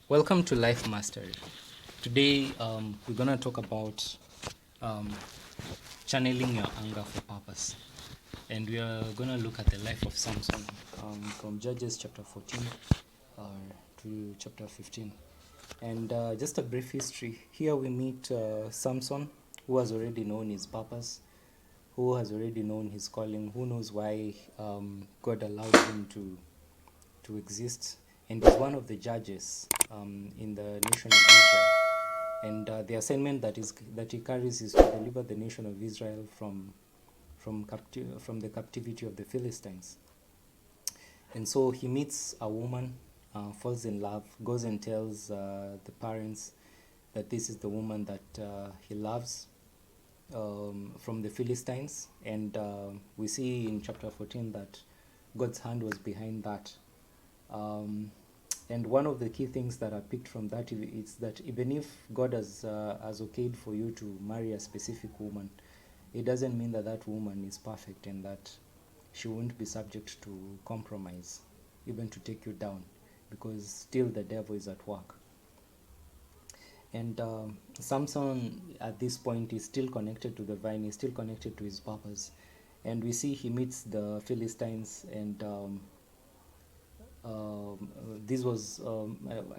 Welcome to Life Mastery. Today, we're going to talk about um, channeling your anger for purpose. And we are going to look at the life of Samson from Judges chapter 14 to chapter 15. And just a brief history. Here we meet Samson, who has already known his purpose, who has already known his calling, who knows why God allowed him to exist, and is one of the judges in the nation of Israel. And the assignment that he carries is to deliver the nation of Israel from the captivity of the Philistines. And so he meets a woman, falls in love, goes and tells the parents that this is the woman that he loves from the Philistines. And we see in chapter 14 that God's hand was behind that. And one of the key things that are picked from that is that even if God has okayed for you to marry a specific woman, it doesn't mean that that woman is perfect and that she won't be subject to compromise, even to take you down, because still the devil is at work. And Samson at this point is still connected to the vine, is still connected to his purpose. And we see he meets the Philistines, and this was,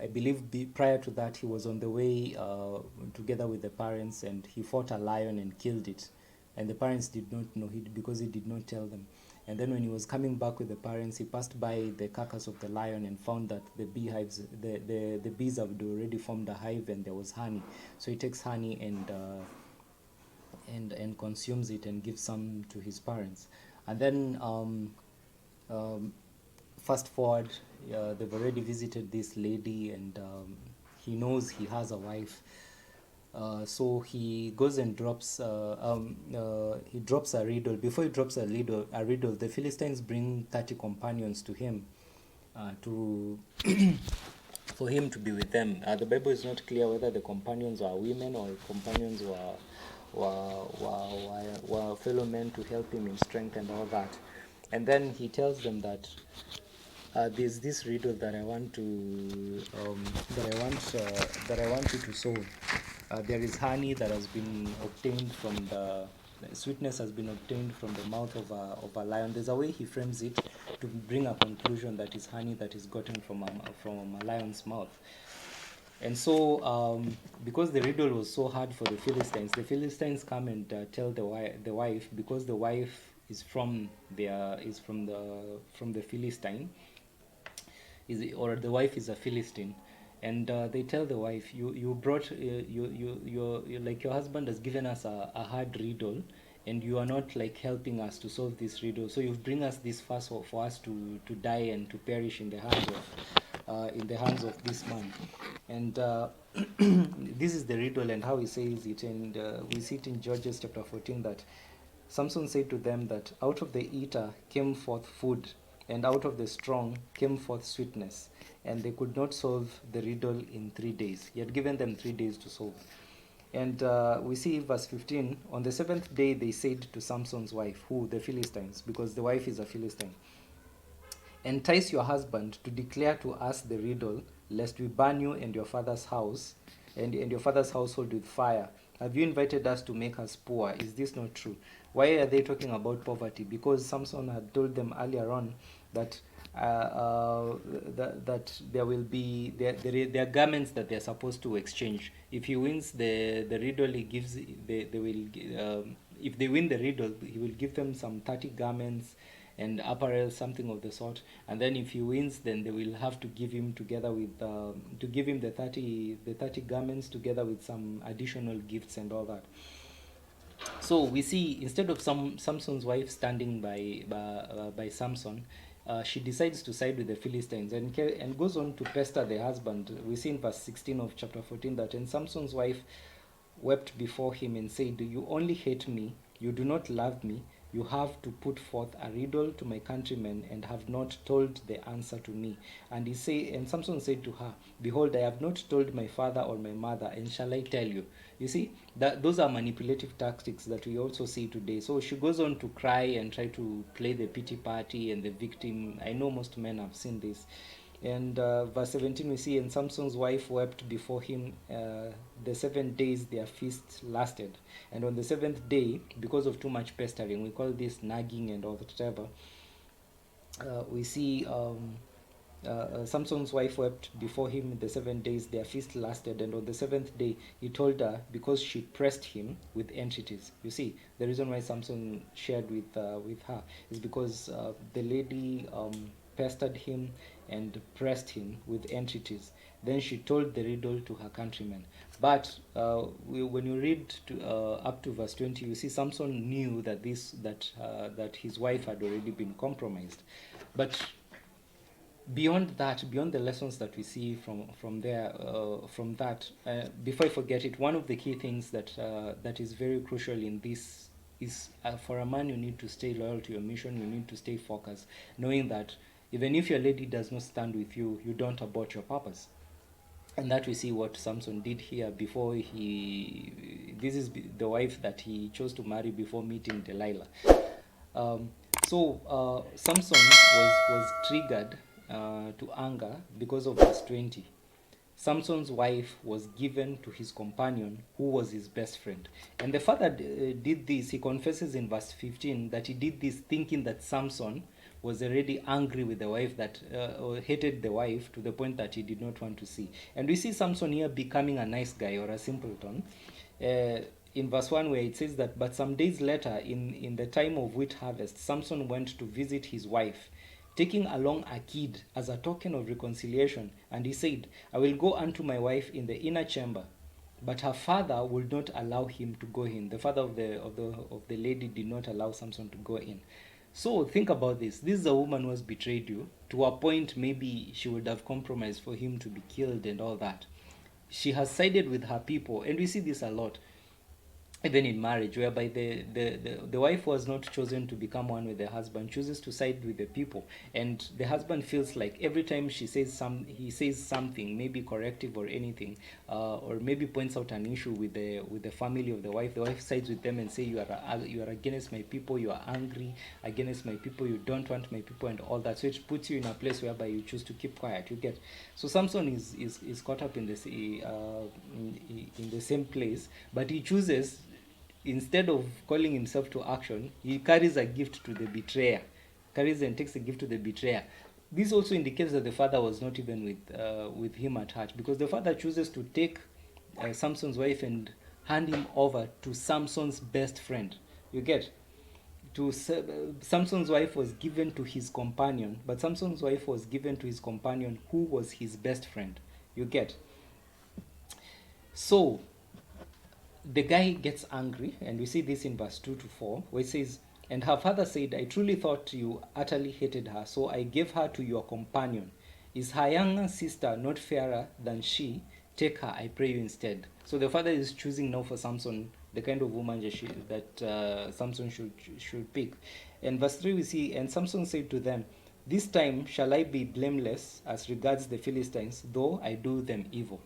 I believe, prior to that, he was on the way together with the parents, and he fought a lion and killed it. And the parents did not know it because he did not tell them. And then when he was coming back with the parents, he passed by the carcass of the lion and found that the bees had already formed a hive, and there was honey. So he takes honey and consumes it and gives some to his parents. And then fast forward, they've already visited this lady, and he knows he has a wife. So he goes and drops he drops a riddle. Before he drops a riddle, the Philistines bring 30 companions to him to for him to be with them. The Bible is not clear whether the companions are women or companions were fellow men to help him in strength and all that. And then he tells them that there's this riddle that I want you to solve. There is honey that has been obtained from the sweetness has been obtained from the mouth of a lion. There's a way he frames it to bring a conclusion that is honey that is gotten from a lion's mouth. And so, because the riddle was so hard for the Philistines come and tell the wife, because the wife is from the Philistine, or the wife is a Philistine, and they tell the wife, you brought you like your husband has given us a hard riddle, and you are not like helping us to solve this riddle, so you bring us this fast for us to die and to perish in the hands of this man. And this is the riddle and how he says it. And we see it in Judges chapter 14 that Samson said to them that out of the eater came forth food, and out of the strong came forth sweetness, and they could not solve the riddle in 3 days. He had given them 3 days to solve. And we see verse 15, on the 7th day they said to Samson's wife, who? The Philistines, because the wife is a Philistine, entice your husband to declare to us the riddle, lest we burn you and your father's house and your father's household with fire. Have you invited us to make us poor? Is this not true? Why are they talking about poverty? Because Samson had told them earlier on that that there will be there are garments that they're supposed to exchange. If he wins the riddle, he gives they will if they win the riddle, he will give them some 30 garments and apparel, something of the sort. And then if he wins, then they will have to give him together with to give him the 30 garments together with some additional gifts and all that. So we see, instead of Samson's wife standing by Samson, she decides to side with the Philistines and goes on to pester the husband. We see in verse 16 of chapter 14 that, and Samson's wife wept before him and said, you only hate me, you do not love me. You have to put forth a riddle to my countrymen, and have not told the answer to me. And Samson said to her, behold, I have not told my father or my mother, and shall I tell you? You see, those are manipulative tactics that we also see today. So she goes on to cry and try to play the pity party and the victim. I know most men have seen this. And verse 17 we see, and Samson's wife wept before him the 7 days their feast lasted. And on the seventh day, because of too much pestering, we call this nagging and all whatever, we see Samson's wife wept before him the 7 days their feast lasted, and on the seventh day he told her because she pressed him with entreaties. You see, the reason why Samson shared with her is because the lady pestered him and pressed him with entreaties. Then she told the riddle to her countrymen. But when you read up to verse 20, you see Samson knew that that his wife had already been compromised. But beyond that, beyond the lessons that we see from there, from that, before I forget it, one of the key things that is very crucial in this is, for a man, you need to stay loyal to your mission. You need to stay focused, knowing that even if your lady does not stand with you, you don't abort your purpose. And that we see what Samson did here before he. This is the wife that he chose to marry before meeting Delilah. Um, Samson was triggered to anger because of verse 20. Samson's wife was given to his companion, who was his best friend. And the father did this. He confesses in verse 15 that he did this thinking that Samson was already angry with the wife, that or hated the wife to the point that he did not want to see. And we see Samson here becoming a nice guy or a simpleton. In verse 1, where it says that, but some days later, in the time of wheat harvest, Samson went to visit his wife, taking along a kid as a token of reconciliation. And he said, I will go unto my wife in the inner chamber. But her father would not allow him to go in. The father of the lady did not allow Samson to go in. So think about this. This is a woman who has betrayed you to a point maybe she would have compromised for him to be killed and all that. She has sided with her people, and we see this a lot even in marriage, whereby the wife was not chosen to become one with the husband, chooses to side with the people. And the husband feels like every time he says something, maybe corrective or anything, or maybe points out an issue with the family of the wife sides with them and say, you are against my people, you are angry against my people, you don't want my people and all that. So it puts you in a place whereby you choose to keep quiet. You get. So Samson is caught up in this in the same place, but he chooses, instead of calling himself to action, he carries a gift to the betrayer, carries and takes a gift to the betrayer. This also indicates that the father was not even with him at heart, because the father chooses to take Samson's wife and hand him over to Samson's best friend. You get. Samson's wife was given to his companion, but Samson's wife was given to his companion, who was his best friend. You get. So the guy gets angry, and we see this in verse 2 to 4, where it says, and her father said, I truly thought you utterly hated her, so I gave her to your companion. Is her younger sister not fairer than she? Take her, I pray you, instead. So the father is choosing now for Samson the kind of woman that Samson should pick. And verse 3 we see, and Samson said to them, this time shall I be blameless as regards the Philistines, though I do them evil.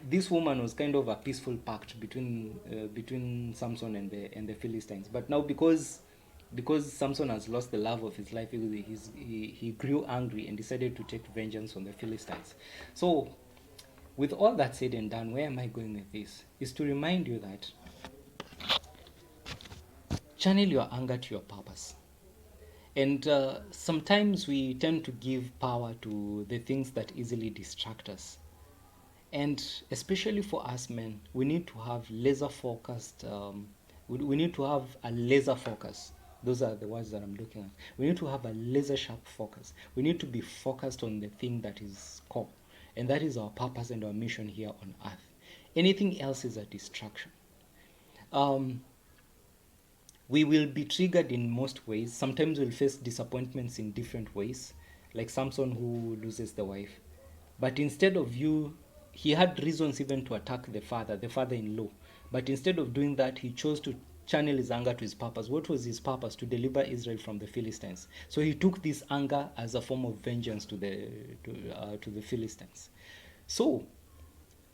This woman was kind of a peaceful pact between Samson and the Philistines. But now, because Samson has lost the love of his life, he grew angry and decided to take vengeance on the Philistines. So, with all that said and done, where am I going with this? Is to remind you that channel your anger to your purpose. And sometimes we tend to give power to the things that easily distract us. And especially for us men, we need to have laser focused, we need to have a laser focus. Those are the words that I'm looking at. We need to have a laser sharp focus. We need to be focused on the thing that is core. And that is our purpose and our mission here on earth. Anything else is a distraction. We will be triggered in most ways. Sometimes we'll face disappointments in different ways, like Samson, who loses the wife. But instead of he had reasons even to attack the father-in-law. But instead of doing that, he chose to channel his anger to his purpose. What was his purpose? To deliver Israel from the Philistines. So he took this anger as a form of vengeance to the Philistines. So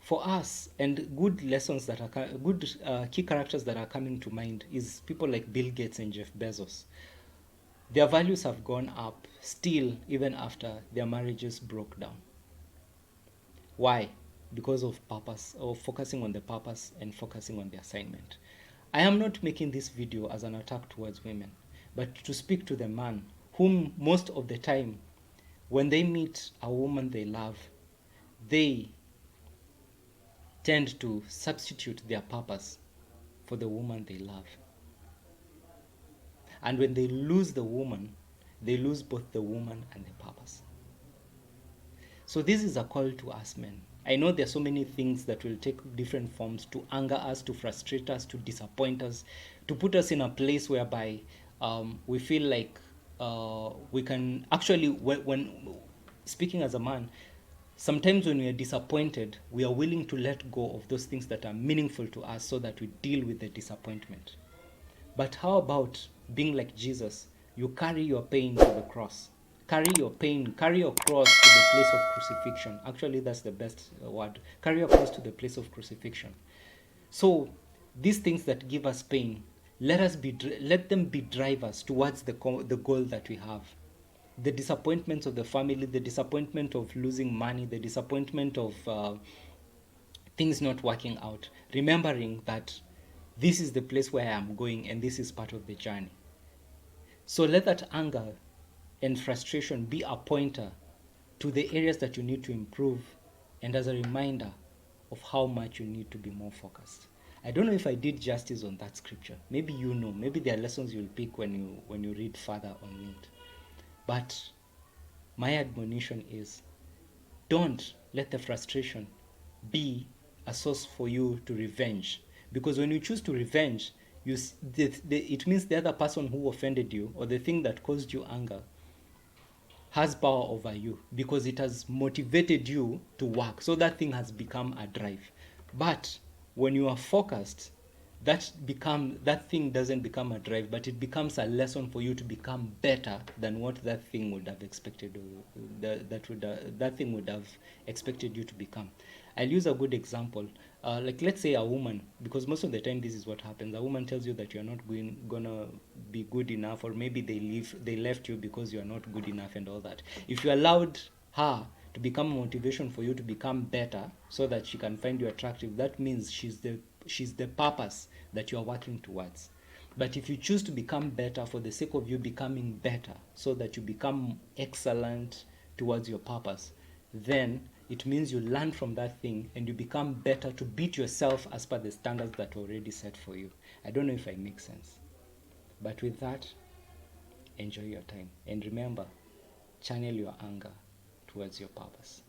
for us, and good lessons that are good key characters that are coming to mind is people like Bill Gates and Jeff Bezos. Their values have gone up still, even after their marriages broke down. Why? Because of purpose, or focusing on the purpose and focusing on the assignment. I am not making this video as an attack towards women, but to speak to the man whom most of the time, when they meet a woman they love, they tend to substitute their purpose for the woman they love. And when they lose the woman, they lose both the woman and the purpose. So this is a call to us men. I know there are so many things that will take different forms to anger us, to frustrate us, to disappoint us, to put us in a place whereby we feel like we can actually, when speaking as a man, sometimes when we are disappointed, we are willing to let go of those things that are meaningful to us so that we deal with the disappointment. But how about being like Jesus? You carry your pain to the cross. Carry your pain, carry your cross to the place of crucifixion. Actually, that's the best word. Carry your cross to the place of crucifixion. So, these things that give us pain, let them be drivers towards the goal that we have. The disappointments of the family, the disappointment of losing money, the disappointment of things not working out, remembering that this is the place where I am going and this is part of the journey. So let that anger and frustration be a pointer to the areas that you need to improve and as a reminder of how much you need to be more focused. I don't know if I did justice on that scripture. Maybe you know, maybe there are lessons you'll pick when you read further on it. But my admonition is, don't let the frustration be a source for you to revenge. Because when you choose to revenge, it means the other person who offended you or the thing that caused you anger has power over you because it has motivated you to work. So that thing has become a drive. But when you are focused, that thing doesn't become a drive, but it becomes a lesson for you to become better than what that thing would have expected, that thing would have expected you to become. I'll use a good example. Like let's say a woman, because most of the time this is what happens. A woman tells you that you're not gonna be good enough, or maybe they left you because you're not good enough and all that. If you allowed her to become a motivation for you to become better so that she can find you attractive, that means she's the purpose that you are working towards. But if you choose to become better for the sake of you becoming better, so that you become excellent towards your purpose, then it means you learn from that thing and you become better to beat yourself as per the standards that were already set for you. I don't know if I make sense. But with that, enjoy your time. And remember, channel your anger towards your purpose.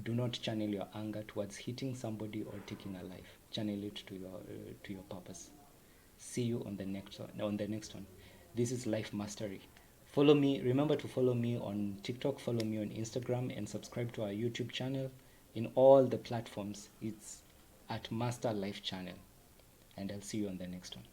Do not channel your anger towards hitting somebody or taking a life. Channel it to your purpose. See you on the next one. This is Life Mastery. Follow me. Remember to follow me on TikTok, follow me on Instagram, and subscribe to our YouTube channel. In all the platforms, it's at Master Life Channel. And I'll see you on the next one.